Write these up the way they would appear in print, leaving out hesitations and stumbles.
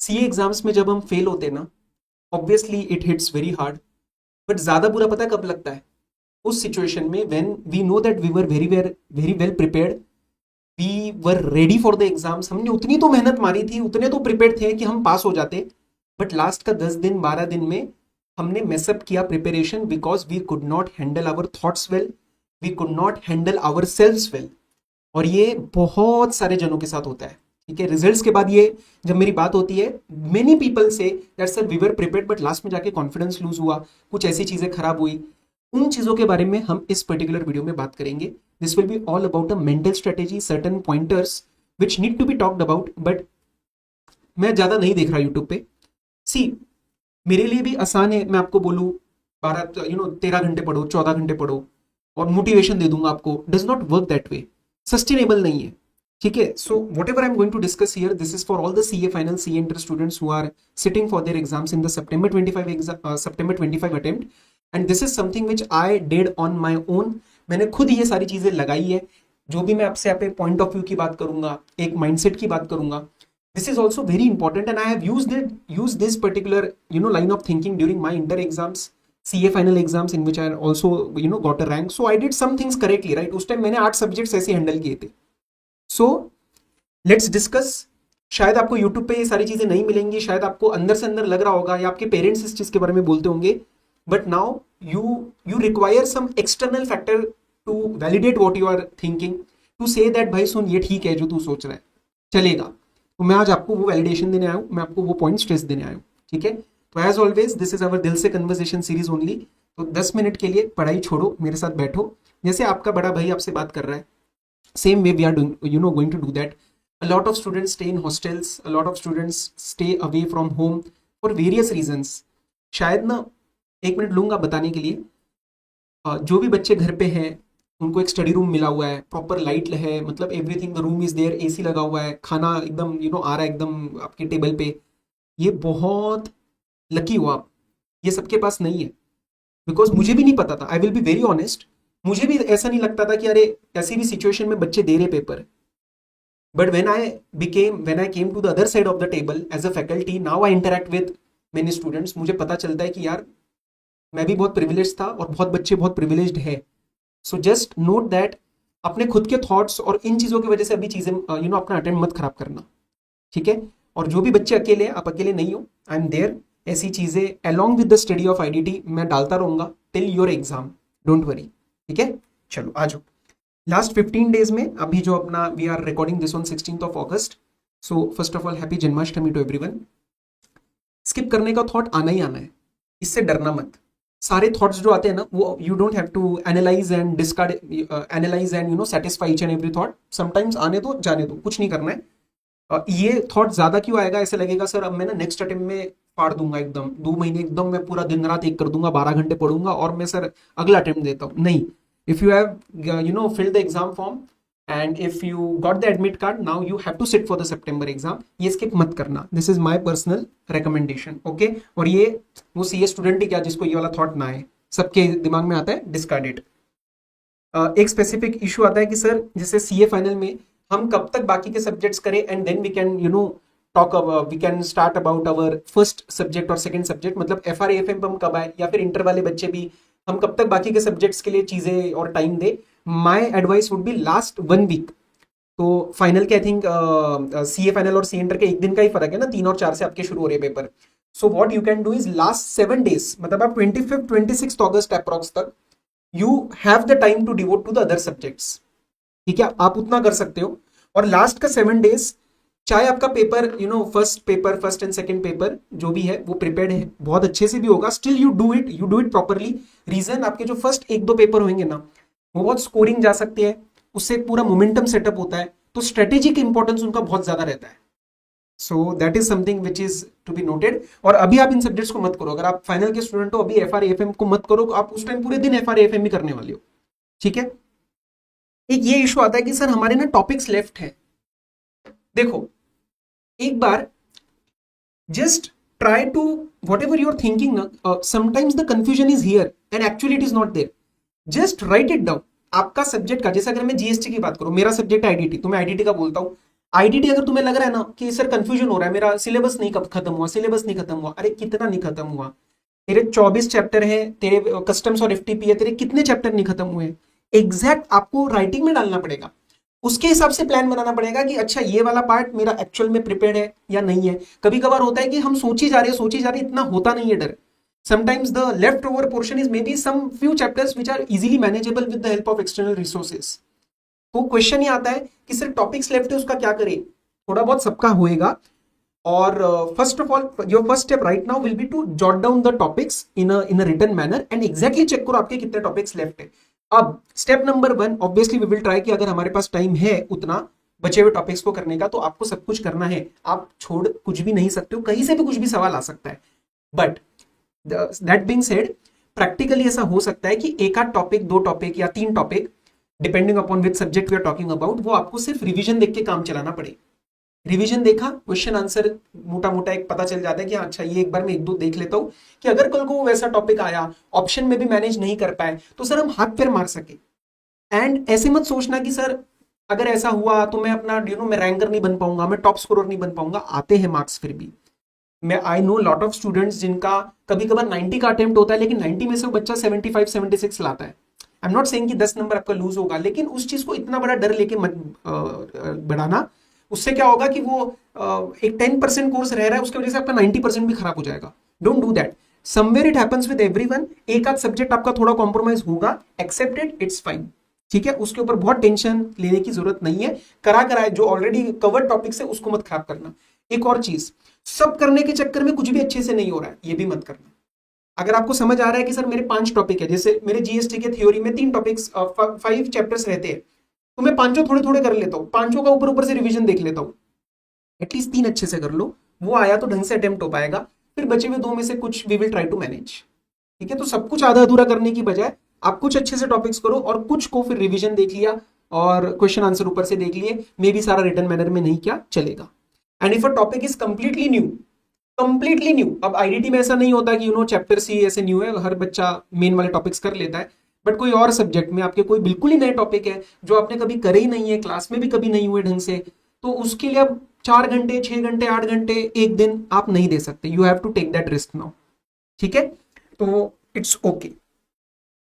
CA exams में जब हम फेल होते हैं ना, obviously it hits very hard. But ज्यादा बुरा पता है कब लगता है? उस सिचुएशन में when we know that we were very well prepared, we were ready for the exams. हमने उतनी तो मेहनत मारी थी, उतने तो प्रिपेयर थे कि हम पास हो जाते। बट लास्ट का 10 दिन 12 दिन में हमने मेसअप किया preparation, because we could not handle our thoughts well, we could not handle ourselves well. और ये बहुत सारे जनों के साथ होता है। ठीक है, रिजल्ट्स के बाद ये जब मेरी बात होती है, मेनी पीपल से that sir we were prepared but last में जाके कॉन्फिडेंस लूज हुआ, कुछ ऐसी चीजें खराब हुई। उन चीजों के बारे में हम इस पर्टिकुलर वीडियो में बात करेंगे। This will be all about a mental strategy, certain pointers which need to be talked about. But मैं ज्यादा नहीं देख रहा यूट्यूब पे। सी, मेरे लिए भी आसान है, मैं आपको बोलूँ 13 घंटे पढ़ो, 14 घंटे पढ़ो और मोटिवेशन दे दूंगा आपको। Does not work that way, sustainable नहीं है। ठीक है, so whatever I am going to discuss here, this is for all the CA final, CA inter students who are sitting for their exams in the September 25 attempt. And this is something which I did on my own. मैंने खुद ये सारी चीजें लगाई है। जो भी मैं आपसे यहाँ पे पॉइंट ऑफ व्यू की बात करूंगा, एक माइंडसेट की बात करूंगा, this is also very important, and I have used this particular line of thinking during my inter exams, CA final exams, in which I also got a rank. So I did some things correctly, right? उस time मैंने 8 subjects ऐसे handle किए थे। So let's discuss। शायद आपको YouTube पे ये सारी चीजें नहीं मिलेंगी, शायद आपको अंदर से अंदर लग रहा होगा या आपके पेरेंट्स इस चीज के बारे में बोलते होंगे, but now you require some external factor to validate what you are thinking, to say that भाई सुन ये ठीक है जो तू सोच रहा है, चलेगा। तो मैं आज आपको वो वैलिडेशन देने आया हूँ, मैं आपको वो पॉइंट स्ट्रेस देने आया हूँ। ठीक है, तो as always this is our दिल से कन्वर्सेशन सीरीज ओनली। तो 10 मिनट के लिए पढ़ाई छोड़ो, मेरे साथ बैठो, जैसे आपका बड़ा भाई आपसे बात कर रहा है, same way we are going to do that. A lot of students stay in hostels, a lot of students stay away from home for various reasons। शायद ना 1 मिनट लूंगा बताने के लिए। जो भी बच्चे घर पे हैं उनको एक स्टडी रूम मिला हुआ है, प्रॉपर लाइट है, मतलब everything, the room is there, AC लगा हुआ है, खाना एकदम आ रहा है एकदम आपके टेबल पे। ये बहुत लकी हो आप, ये सबके पास नहीं है। बिकॉज मुझे भी नहीं पता था, I will be very honest, मुझे भी ऐसा नहीं लगता था कि अरे ऐसी भी सिचुएशन में बच्चे दे रहे paper. But when I came to the other side of the table as a faculty, now I interact with many students, मुझे पता चलता है कि यार मैं भी बहुत प्रिविलेज था और बहुत बच्चे बहुत प्रिविलेज्ड है। सो जस्ट नोट दैट अपने खुद के थॉट्स और इन चीजों की वजह से अभी चीजें अपना अटेम्प्ट मत खराब करना। ठीक है, और जो भी बच्चे अकेले हैं, आप अकेले नहीं हो, आई एम देयर। ऐसी चीजें along with the study of IDT मैं डालता रहूंगा till your exam, don't worry. ठीक है, चलो आ जाओ। लास्ट 15 डेज में अभी जो अपना we are recording this on 16th of August। So first of all happy Janmashtami to everyone. Skip करने का थॉट आना ही आना है, इससे डरना मत। सारे थॉट्स जो आते हैं ना, वो you don't have to analyse and discard, analyse and satisfy each and every thought. Sometimes आने दो, जाने दो, कुछ नहीं करना है। ये थॉट ज्यादा क्यों आएगा? ऐसे लगेगा सर अब मैं ना नेक्स्ट अटेम्प्ट में फाड़ दूंगा, एकदम 2 महीने एकदम मैं पूरा दिन रात एक कर दूंगा, 12 घंटे पढ़ूंगा और मैं सर अगला अटेम्प्ट देता हूँ। नहीं, if you have filled the exam form and if you got the admit card, now you have to sit for the September exam। ये skip मत करना, this is my personal recommendation। okay? और ये वो CA student ही क्या जिसको ये वाला थॉट ना आए, सबके दिमाग में आता है डिस्कार्ड इट। एक स्पेसिफिक इशू आता है कि सर जैसे सीए फाइनल में हम कब तक बाकी के सब्जेक्ट्स करें and then we can talk, we can start about our first subject और सेकंड सब्जेक्ट, मतलब FRAFM पे हम कब आए, या फिर इंटर वाले बच्चे भी हम कब तक बाकी के सब्जेक्ट्स के लिए चीजें और टाइम दे। My advice would be last 1 week. तो फाइनल के आई थिंक सीए फाइनल और सी इंटर के 1 दिन का ही फर्क है ना, 3 और 4 से आपके शुरू हो रहे हैं paper. So what you can do is last 7 days, मतलब आप 25th-26th August अप्रॉक्स तक you have the time to devote to the other subjects. ठीक है, आप उतना कर सकते हो। और लास्ट का 7 days, चाहे आपका paper first and second paper जो भी है वो प्रिपेयर्ड है, बहुत अच्छे से भी होगा, still you do it properly. Reason आपके जो फर्स्ट 1-2 पेपर होंगे ना, वो बहुत स्कोरिंग जा सकते हैं, उससे पूरा मोमेंटम सेटअप होता है, तो स्ट्रेटेजिक इंपॉर्टेंस उनका बहुत ज्यादा रहता है। So that is something which is to be noted. और अभी आप इन सब्जेक्ट्स को मत करो, अगर आप फाइनल के स्टूडेंट हो, अभी FRAFM को मत करो, आप उस टाइम पूरे दिन FRAFM ही करने वाले हो। ठीक है, एक ये इशू आता है कि सर हमारे ना टॉपिक्स लेफ्ट है। देखो, एक बार just try to whatever you're thinking, sometimes the confusion is here and actually it is not there, just write it down। आपका सब्जेक्ट का, जैसे अगर मैं जीएसटी की बात करूं, मेरा सब्जेक्ट आईडीटी, तो मैं आईडीटी का बोलता हूं, आईटीटी अगर तुम्हें लग रहा है ना कि सर कंफ्यूजन हो रहा है, मेरा सिलेबस नहीं कब खत्म हुआ, सिलेबस नहीं खत्म हुआ, अरे कितना नहीं खत्म हुआ, तेरे 24 चैप्टर हैं, तेरे कस्टम्स और एफटीपी है, तेरे कितने चैप्टर नहीं खत्म हुए। एग्जैक्ट आपको राइटिंग में डालना पड़ेगा, उसके हिसाब से प्लान बनाना पड़ेगा कि अच्छा ये वाला पार्ट मेरा एक्चुअल में प्रिपेयर्ड है या नहीं है। कभी कभार होता है कि हम सोची जा रहे हैं, सोची जा रहे हैं, इतना होता नहीं है डर। Sometimes the leftover portion is maybe some few chapters which are easily manageable with the help of external resources. तो क्वेश्चन ये आता है कि सिर्फ टॉपिक्स लेफ्ट है, उसका क्या करें। थोड़ा बहुत सबका होएगा, और first of all your first step right now will be to jot down the topics in a written manner and exactly check करो आपके कितने टॉपिक्स लेफ्ट है। अब step number 1, obviously we will try कि अगर हमारे पास टाइम है उतना बचे हुए टॉपिक्स को करने का, तो आपको सब कुछ करना है, आप छोड़ कुछ भी नहीं सकते हो, कहीं से भी कुछ भी सवाल आ सकता है। But that being said, practically ऐसा हो सकता है कि एक आध टॉपिक, 2 टॉपिक या 3 topic, depending upon which subject we are talking about, वो आपको सिर्फ रिवीजन देख के काम चलाना पड़े। रिवीजन देखा, क्वेश्चन आंसर मोटा मोटा एक पता चल जाता है कि अच्छा ये एक बार मैं 1-2 देख लेता हूं, कि अगर कल को वैसा टॉपिक आया, ऑप्शन में भी मैनेज नहीं कर पाए, तो सर हम हाथ पैर मार सके। एंड ऐसे मत सोचना कि सर अगर ऐसा हुआ तो मैं अपना मैं रैंकर नहीं बन पाऊंगा, मैं टॉप स्कोरर नहीं बन पाऊंगा। आते हैं मार्क्स फिर भी। मैं I know lot of students जिनका कभी कभार 90 का अटेम्प्ट होता है, लेकिन 90 में से वो बच्चा 75-76 लाता है। आई एम नॉट सेइंग कि 10 नंबर आपका लूज होगा, लेकिन उस चीज को इतना बड़ा डर लेके मत बढ़ाना। उससे क्या होगा कि वो एक 10% कोर्स रह रहा है, उसकी वजह से आपका 90% भी खराब हो जाएगा। Don't do that. Somewhere it happens with everyone. एक आध सब्जेक्ट आपका थोड़ा कॉम्प्रोमाइज होगा, एक्सेप्टेड, इट्स फाइन, ठीक है। उसके ऊपर बहुत टेंशन लेने की जरूरत नहीं है। कराए जो ऑलरेडी कवर्ड टॉपिक्स है उसको मत खराब करना। एक और चीज, सब करने के चक्कर में कुछ भी अच्छे से नहीं हो रहा है, ये भी मत करना। अगर आपको समझ आ रहा है कि सर मेरे 5 टॉपिक है, जैसे मेरे जीएसटी के थ्योरी में 3 टॉपिक्स 5 चैप्टर्स रहते हैं, तो मैं 5 थोड़े थोड़े कर लेता हूँ, 5 का ऊपर से रिवीजन देख लेता हूँ। एटलीस्ट 3 अच्छे से कर लो, वो आया तो ढंग से अटेम्प्ट हो पाएगा। फिर बचे हुए 2 में से कुछ we will try to manage, ठीक है। तो सब कुछ आधा अधूरा करने की बजाय आप कुछ अच्छे से टॉपिक्स करो, और कुछ को फिर रिवीजन देख लिया और क्वेश्चन आंसर ऊपर से देख लिए, मे भी सारा रिटर्न मैनर में नहीं क्या चलेगा। And if a topic is completely new, अब आईडीटी में ऐसा नहीं होता कि चैप्टर सी ऐसे न्यू है, हर बच्चा मेन वाले टॉपिक्स कर लेता है। बट कोई और सब्जेक्ट में आपके कोई बिल्कुल ही नए टॉपिक है जो आपने कभी करे ही नहीं है, क्लास में भी कभी नहीं हुए ढंग से, तो उसके लिए अब 4 घंटे, 6 घंटे, 8 घंटे एक दिन आप नहीं दे सकते। You have to take that risk now, ठीक है। तो इट्स ओके।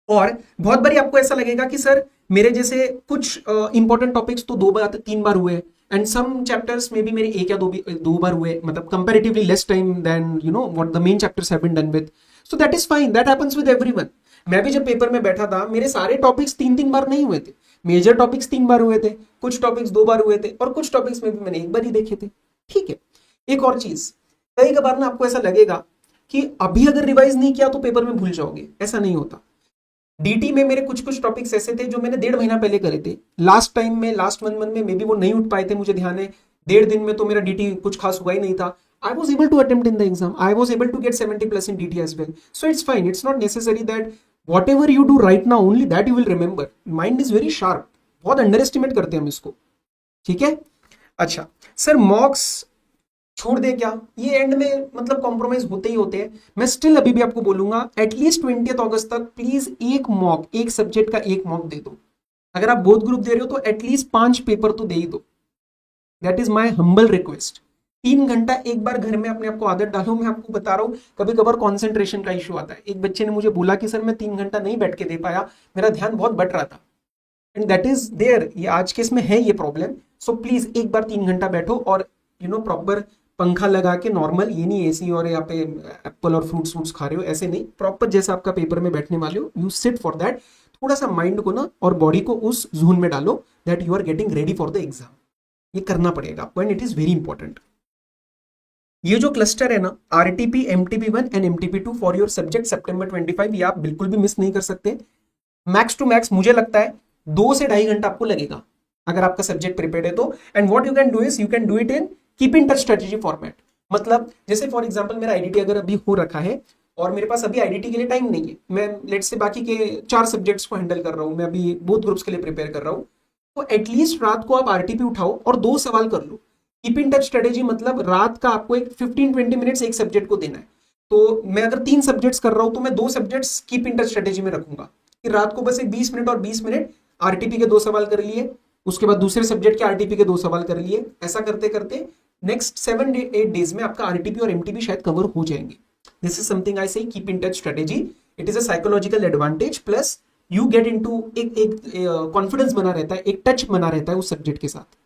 और बहुत बारी आपको ऐसा लगेगा कि सर मेरे जैसे कुछ इंपॉर्टेंट टॉपिक्स तो 2 बार 3 बार हुए, एंड सम चैप्टर्स में भी मेरे 1 या 2 बार हुए, मतलब comparatively less time than what the main chapters have been done with. So that is fine, that happens with everyone. मैं भी जब पेपर में बैठा था, मेरे सारे टॉपिक्स 3-3 बार नहीं हुए थे। मेजर टॉपिक्स 3 बार हुए थे, कुछ टॉपिक्स 2 बार हुए थे, और कुछ टॉपिक्स में भी मैंने 1 बार ही देखे थे, ठीक है। एक और चीज, कई बार ना आपको ऐसा लगेगा कि अभी अगर रिवाइज नहीं किया तो पेपर में भूल जाओगे, ऐसा नहीं होता। डीटी में मेरे कुछ टॉपिक्स ऐसे थे जो मैंने 1.5 महीना पहले करे थे, लास्ट टाइम में, लास्ट 1 मंथ में मे बी वो नहीं उठ पाए थे, मुझे ध्यान है। 1.5 दिन में तो मेरा डीटी कुछ खास हुआ ही नहीं था। I was able to attempt in the exam. I was able to get 70+ in DT as well. So it's fine. It's not necessary that whatever you do right now, only that you will remember. Mind is very sharp. बहुत under estimate करते हैं हम इसको, ठीक है। अच्छा sir, मॉक्स छोड़ दे क्या? ये एंड में मतलब कॉम्प्रोमाइज होते ही होते हैं। मैं स्टिल अभी भी आपको बोलूंगा, एटलीस्ट 20 अगस्त तक प्लीज एक मॉक, एक सब्जेक्ट का एक मॉक दे दो। अगर आप बोथ ग्रुप दे रहे हो तो एटलीस्ट 5 पेपर तो दे ही दो। That is my humble request. 3 घंटा एक बार घर में अपने आप को आदत डालो। मैं आपको बता रहा हूँ, कभी कभार कॉन्सेंट्रेशन का इशू आता है। एक बच्चे ने मुझे बोला कि सर मैं 3 घंटा नहीं बैठ के दे पाया, मेरा ध्यान बहुत बट रहा था। एंड दैट इज देयर, ये आज के इसमें है ये प्रॉब्लम। सो प्लीज एक बार 3 घंटा बैठो और प्रॉपर पंखा लगा के, नॉर्मल, ये नहीं एसी और यहाँ पे एप्पल और फ्रूट्स खा रहे हो, ऐसे नहीं, प्रॉपर जैसा आपका पेपर में बैठने वाले हो, यू सिट फॉर दैट। थोड़ा सा माइंड को ना और बॉडी को उस जोन में डालो that you are getting ready for the exam. ये करना पड़ेगा आपको, and it is very important. ये जो क्लस्टर है ना, RTP, MTP1 and MTP2 for your subject September 25, ये आप बिल्कुल भी मिस नहीं कर सकते। मैक्स टू मैक्स मुझे लगता है 2 से 2.5 घंटा आपको लगेगा अगर आपका सब्जेक्ट प्रिपेयर्ड है तो। And what you can do is, you can do it in keep in touch strategy format. मतलब जैसे फॉर एग्जांपल मेरा आईडीटी अगर अभी हो रखा है और मेरे पास अभी आईडीटी के लिए टाइम नहीं है, मैं लेट्स से बाकी के 4 सब्जेक्ट्स को हैंडल कर रहा हूँ, मैं अभी बोथ ग्रुप्स के लिए प्रिपेयर कर रहा हूँ, तो एटलीस्ट रात को आप आरटीपी उठाओ और 2 सवाल कर लो। कीप इन टच स्ट्रेटेजी मतलब रात का आपको एक 15-20 मिनट्स एक सब्जेक्ट को देना है। तो मैं अगर 3 सब्जेक्ट्स कर रहा हूँ तो मैं 2 subjects keep in touch strategy में रखूंगा कि रात को बस एक 20 मिनट और 20 मिनट आरटीपी के 2 सवाल कर लिए, उसके बाद दूसरे सब्जेक्ट के आरटीपी के 2 सवाल कर लिए। ऐसा करते करते नेक्स्ट 7-8 डेज में आपका आरटीपी और एमटीपी शायद कवर हो जाएंगे। दिस इज समथिंग आई से keep in touch strategy. It is a psychological advantage plus you get into एक कॉन्फिडेंस बना रहता है, एक टच बना रहता है उस सब्जेक्ट के साथ।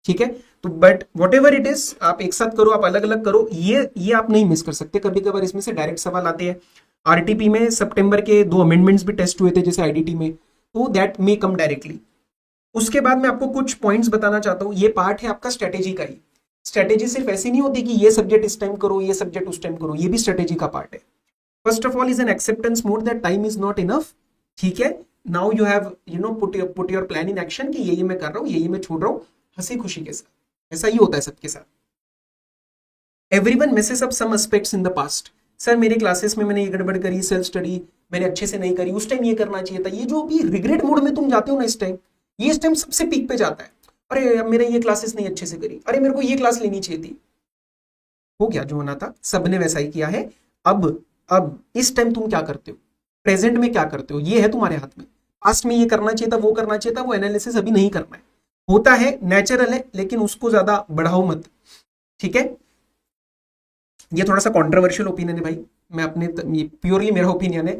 ठीक है, तो but what ever it is, आप एक साथ करो, आप अलग अलग करो, ये आप नहीं मिस कर सकते। कभी कभार इसमें से डायरेक्ट सवाल आते हैं। आरटीपी में सितंबर के 2 अमेंडमेंट्स भी टेस्ट हुए थे जैसे आईडीटी में, तो दैट मे कम डायरेक्टली। उसके बाद मैं आपको कुछ पॉइंट्स बताना चाहता हूं। ये पार्ट है आपका स्ट्रेटेजी का ही। स्ट्रेटेजी सिर्फ ऐसी नहीं होती कि ये सब्जेक्ट इस टाइम करो, ये सब्जेक्ट उस टाइम करो, ये भी स्ट्रेटेजी का पार्ट है। First of all is an acceptance mode that time is not enough. ठीक है, now you have put your plan in action कि ये मैं कर रहा हूं, ये मैं छोड़ रहा हूं, हंसी खुशी के साथ। ऐसा ही होता है सबके साथ। Everyone misses up some aspects in the past. Sir मेरे क्लासेस में मैंने ये गड़बड़ करी, सेल्फ स्टडी मैंने अच्छे से नहीं करी, उस टाइम ये करना चाहिए था। ये जो भी रिग्रेट मोड में तुम जाते हो ना, इस टाइम सबसे पीक पे जाता है। अरे मेरे ये क्लासेस नहीं अच्छे से करी, अरे मेरे को ये क्लास लेनी चाहिए थी। हो गया जो होना था, सबने वैसा ही किया है। अब इस टाइम तुम क्या करते हो, प्रेजेंट में क्या करते हो, ये है तुम्हारे हाथ में। पास्ट में ये करना चाहिए था, वो करना चाहिए था, वो एनालिसिस अभी नहीं करना है। होता है, नेचुरल है, लेकिन उसको ज्यादा बढ़ाओ मत। ठीक है, ये थोड़ा सा कॉन्ट्रोवर्शियल ओपिनियन है भाई, मैं अपने प्योरली मेरा ओपिनियन है।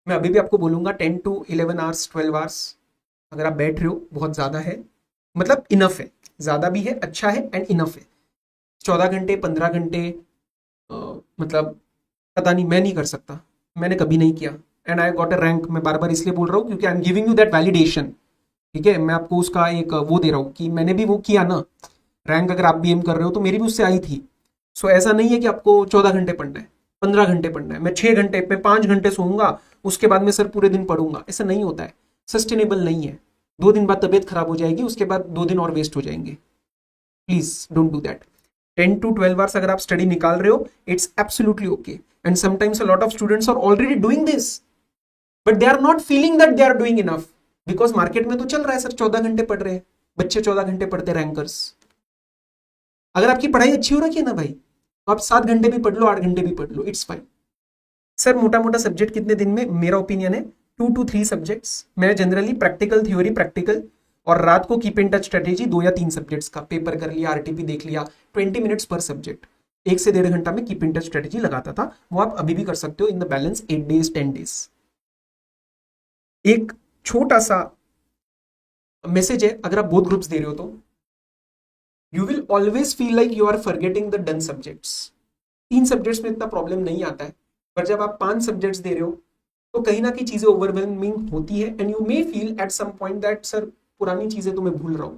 मैं अभी भी आपको बोलूंगा 10 to 11 आवर्स 12 आवर्स अगर आप बैठ रहे हो बहुत ज्यादा है, मतलब इनफ है, ज्यादा भी है, अच्छा है एंड इनफ है। 14 घंटे 15 घंटे मतलब पता नहीं, मैं नहीं कर सकता, मैंने कभी नहीं किया and I got a rank. मैं बार बार इसलिए बोल रहा हूँ क्योंकि I am giving you that validation. ठीक है, मैं आपको उसका एक वो दे रहा हूँ कि मैंने भी वो किया ना, रैंक अगर आप भी एम कर रहे हो तो मेरी भी उससे आई थी। सो ऐसा नहीं है कि आपको 14 घंटे पढ़ना है, 15 घंटे पढ़ना है, मैं 6 घंटे पे 5 घंटे सोऊंगा उसके बाद में सर पूरे दिन पढ़ूंगा, ऐसा नहीं होता है, सस्टेनेबल नहीं है। 2 दिन बाद तबीयत खराब हो जाएगी, उसके बाद 2 दिन और वेस्ट हो जाएंगे। Please don't do that. 10 to 12 hours अगर आप स्टडी निकाल रहे हो, it's absolutely okay and sometimes a lot of students are already doing this but they are not feeling that they are doing enough, because market में तो चल रहा है सर 14 घंटे पढ़ रहे हैं बच्चे, 14 घंटे पढ़ते रैंकर्स। अगर आपकी पढ़ाई अच्छी हो रखी है ना भाई, तो आप 7 घंटे भी पढ़ लो, 8 घंटे भी पढ़ लो, इट्स फाइन। सर मोटा मोटा सब्जेक्ट कितने दिन में, मेरा ओपिनियन है 2 to 3 सब्जेक्ट्स। मैं जनरली प्रैक्टिकल, थ्योरी, प्रैक्टिकल और रात को कीप इन टच स्ट्रेटेजी 2 या 3 सब्जेक्ट्स का पेपर कर लिया, आरटीपी देख लिया, 20 मिनट्स पर सब्जेक्ट, 1 से 1.5 घंटा में कीप इन टच स्ट्रेटेजी लगाता था। वो आप अभी भी कर सकते हो in the balance 8 days 10 days। एक छोटा सा मैसेज है, अगर आप बोथ ग्रुप्स दे रहे हो तो you will always feel like you are forgetting the done subjects. 3 subjects में इतना प्रॉब्लम नहीं आता है, पर जब आप 5 सब्जेक्ट्स दे रहे हो तो कहीं ना कहीं चीजें ओवरवेलमिंग होती है and you may feel at some point that sir पुरानी चीजें तो मैं भूल रहा हूं।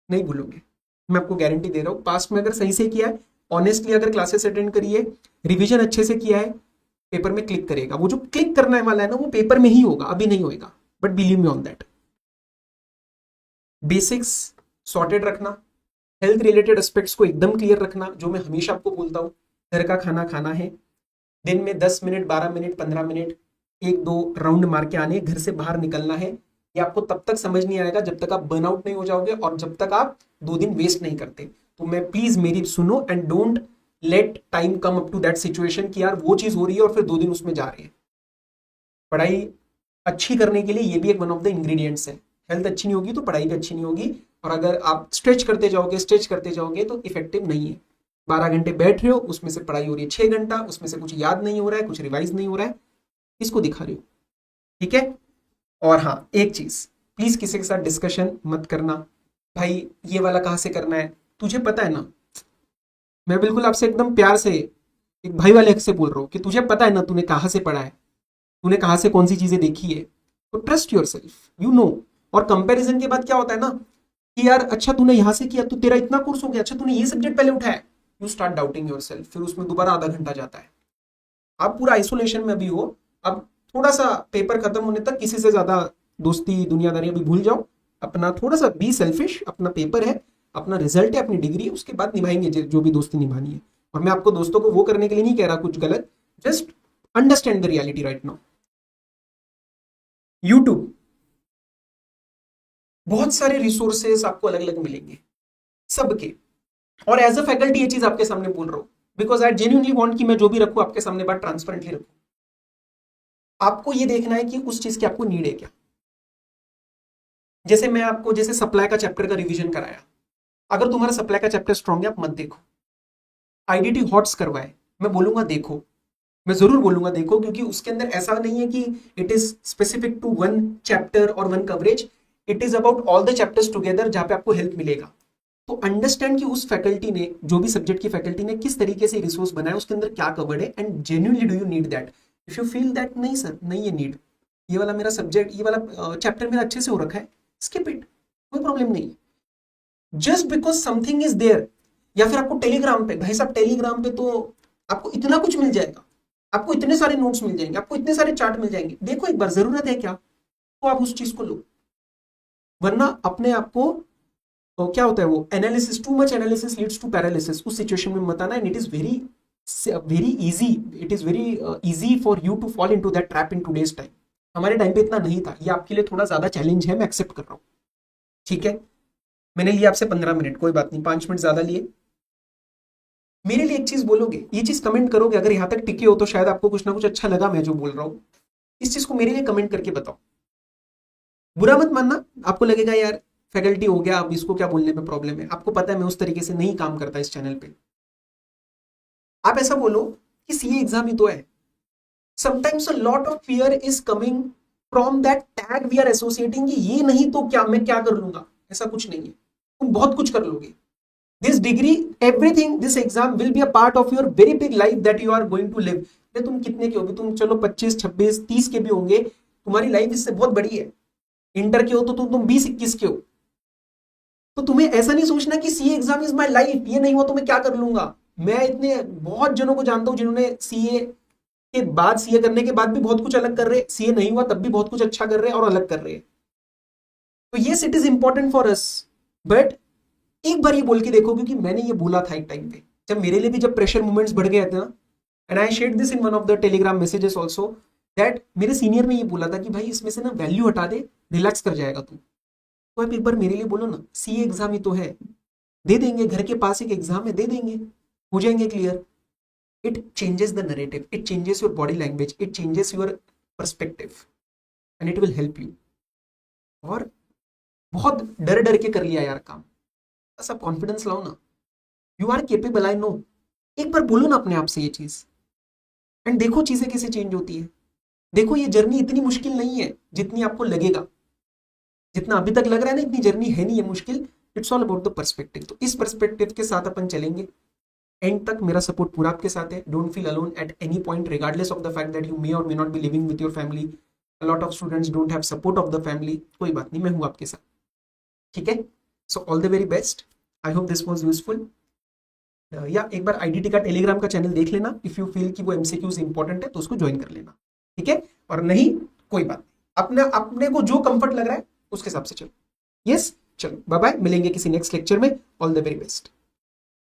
नहीं भूलोगे, मैं आपको गारंटी दे रहा हूं। पास्ट में अगर सही से किया है, ऑनेस्टली अगर क्लासेस अटेंड करी है, रिविजन अच्छे से किया है, पेपर में क्लिक करेगा। वो जो क्लिक करने वाला है ना, वो पेपर में ही होगा, अभी नहीं होएगा, but believe me on that. Basics sorted रखना, हेल्थ रिलेटेड एस्पेक्ट्स को एकदम क्लियर रखना, जो मैं हमेशा आपको बोलता हूँ, घर का खाना खाना है, दिन में 10 मिनट 12 मिनट 15 मिनट 1-2 राउंड मार के आने, घर से बाहर निकलना है। ये आपको तब तक समझ नहीं आएगा जब तक आप बर्नआउट नहीं हो जाओगे और जब तक आप 2 दिन वेस्ट नहीं करते। तो मैं प्लीज मेरी सुनो and don't let time come up to that situation कि यार वो चीज हो रही है और फिर 2 दिन उसमें जा रहे हैं। पढ़ाई अच्छी करने के लिए ये भी एक वन ऑफ द इंग्रेडिएंट्स है। हेल्थ अच्छी नहीं होगी तो पढ़ाई भी अच्छी नहीं होगी, और अगर आप स्ट्रेच करते जाओगे तो इफेक्टिव नहीं है। 12 घंटे बैठ रहे हो, उसमें से पढ़ाई हो रही है 6 घंटा, उसमें से कुछ याद नहीं हो रहा है, कुछ रिवाइज नहीं हो रहा है, किसको दिखा रहे हो? ठीक है। और हाँ, एक चीज प्लीज किसी के साथ डिस्कशन मत करना, भाई ये वाला कहाँ से करना है, तुझे पता है ना। मैं बिल्कुल आपसे एकदम प्यार से एक भाई वाले हक से बोल रहा हूँ कि तुझे पता है ना तूने कहाँ से पढ़ा है, तूने कहाँ से कौन सी चीजें देखी है, तो trust your self, you know. और कंपैरिजन के बाद क्या होता है ना कि यार अच्छा तूने यहाँ से किया तो तेरा इतना कोर्स हो गया, अच्छा तूने ये सब्जेक्ट पहले उठाया, you start doubting your self, फिर उसमें दोबारा आधा घंटा जाता है। आप पूरा आइसोलेशन में अभी हो, अब थोड़ा सा पेपर खत्म होने तक किसी से ज्यादा दोस्ती दुनियादारी अभी भूल जाओ, अपना थोड़ा सा बी सेल्फिश, अपना पेपर है, अपना रिजल्ट है, अपनी डिग्री, उसके बाद निभाएंगे जो भी दोस्ती निभानी है। और मैं आपको दोस्तों को वो करने के लिए नहीं कह रहा कुछ गलत, just understand the reality right now. YouTube, बहुत सारे रिसोर्सेस आपको अलग अलग मिलेंगे सबके, और एज अ फैकल्टी ये चीज आपके सामने बोल रहा हूं बिकॉज आई जेन्युइनली वांट कि मैं जो भी रखूं आपके सामने बात ट्रांसपेरेंटली रखूं। आपको ये देखना है कि उस चीज की आपको नीड है क्या। जैसे मैं आपको जैसे सप्लाई का चैप्टर का रिवीजन कराया, अगर तुम्हारा सप्लाई का चैप्टर स्ट्रॉन्ग है आप मत देखो। आईडीटी हॉट्स करवाए, मैं बोलूंगा देखो, मैं जरूर बोलूंगा देखो, क्योंकि उसके अंदर ऐसा नहीं है कि it is specific to one chapter or one coverage, it is about all the chapters together जहां पे आपको हेल्प मिलेगा। तो अंडरस्टैंड कि उस फैकल्टी ने, जो भी सब्जेक्ट की फैकल्टी ने किस तरीके से रिसोर्स बनाया, उसके अंदर क्या कवर्ड है, and genuinely do you need that. If you feel that नहीं सर नहीं ये नीड, ये वाला मेरा सब्जेक्ट, ये वाला चैप्टर मेरा अच्छे से हो रखा है, स्किप इट, कोई प्रॉब्लम नहीं। Just because something is there, या फिर आपको टेलीग्राम पे, भाई साहब टेलीग्राम पे तो आपको इतना कुछ मिल जाएगा, आपको इतने सारे नोट्स मिल जाएंगे, आपको इतने सारे चार्ट मिल जाएंगे, देखो एक बार जरूरत है क्या, तो आप उस चीज को लो। वरना अपने आप को तो क्या होता है वो analysis, too much analysis leads to paralysis, उस सिचुएशन में मत आना। And it is very very easy, it is very easy for you to fall into that trap in today's time. हमारे टाइम पे इतना नहीं था, ये आपके लिए थोड़ा ज्यादा चैलेंज है, मैं एक्सेप्ट कर रहा हूँ, ठीक है। मैंने लिया आपसे 15 मिनट, कोई बात नहीं, 5 मिनट ज्यादा लिए। मेरे लिए एक चीज बोलोगे, ये चीज कमेंट करोगे, अगर यहां तक टिके हो तो शायद आपको कुछ ना कुछ अच्छा लगा मैं जो बोल रहा हूँ। इस चीज को मेरे लिए कमेंट करके बताओ, बुरा मत मानना। आपको लगेगा यार फैकल्टी हो गया, अब इसको क्या बोलने में प्रॉब्लम है, आपको पता है मैं उस तरीके से नहीं काम करता इस चैनल पे। आप ऐसा बोलो कि सीए एग्जाम ही तो है। Sometimes a lot of fear is coming from that tag we are associating, ये नहीं तो क्या, मैं क्या कर लूंगा, ऐसा कुछ नहीं है, तुम बहुत कुछ कर लोगे। This degree, everything, this exam will be a part of your very big life that you are going to live. तुम कितने के होगे, तुम चलो 25 26 30 के भी होंगे, तुम्हारी लाइफ इससे बहुत बड़ी है। इंटर के हो तो तुम 20 21 के हो, तो तुम्हें ऐसा नहीं सोचना कि CA exam is my life, ये नहीं हुआ तो मैं क्या कर लूंगा। मैं इतने बहुत जनों को जानता हूं जिन्होंने सीए के बाद, सीए करने के बाद भी बहुत कुछ अलग कर रहे, सीए नहीं हुआ तब भी बहुत कुछ अच्छा कर रहे हैं और अलग कर रहे हैं। तो yes it is important for us, but एक बार ये बोल के देखो, क्योंकि मैंने ये बोला था एक टाइम पे, जब मेरे लिए भी जब प्रेशर मूवमेंट्स बढ़ गए थे ना, and I shared this in one of the Telegram messages also, that मेरे सीनियर ने ये बोला था कि भाई इसमें से ना वैल्यू हटा दे, रिलैक्स कर जाएगा तू। तो आप एक बार मेरे लिए बोलो ना, सीए एग्जाम ही तो है, दे देंगे, घर के पास एक एग्जाम है, दे देंगे, हो जाएंगे clear. It changes the narrative, it changes your body language, it changes your perspective, and it will help you. और बहुत डर डर के कर लिया यार काम, बस आप कॉन्फिडेंस लाओ ना, you are capable, I know. एक बार बोलो ना अपने आप से ये चीज, एंड देखो चीजें कैसे चेंज होती है। देखो ये जर्नी इतनी मुश्किल नहीं है जितनी आपको लगेगा, जितना अभी तक लग रहा है ना इतनी जर्नी है नहीं है मुश्किल। It's all about the perspective. तो इस पर्सपेक्टिव के साथ अपन चलेंगे एंड तक, मेरा सपोर्ट पूरा आपके साथ है। Don't feel alone at any point, regardless of the fact that you may or may not be living with your family. A lot of students don't have support of the family, कोई बात नहीं, मैं हूं आपके साथ, ठीक है। So all the very best, I hope this was useful. या एक बार आईडीटी का टेलीग्राम का चैनल देख लेना, इफ यू फील कि वो एमसीक्यूज इंपॉर्टेंट है तो उसको ज्वाइन कर लेना, ठीक है। और नहीं कोई बात नहीं, अपने अपने को जो कंफर्ट लग रहा है उसके हिसाब से चलो। यस चलो बाय बाय, मिलेंगे किसी नेक्स्ट लेक्चर में। All the very best.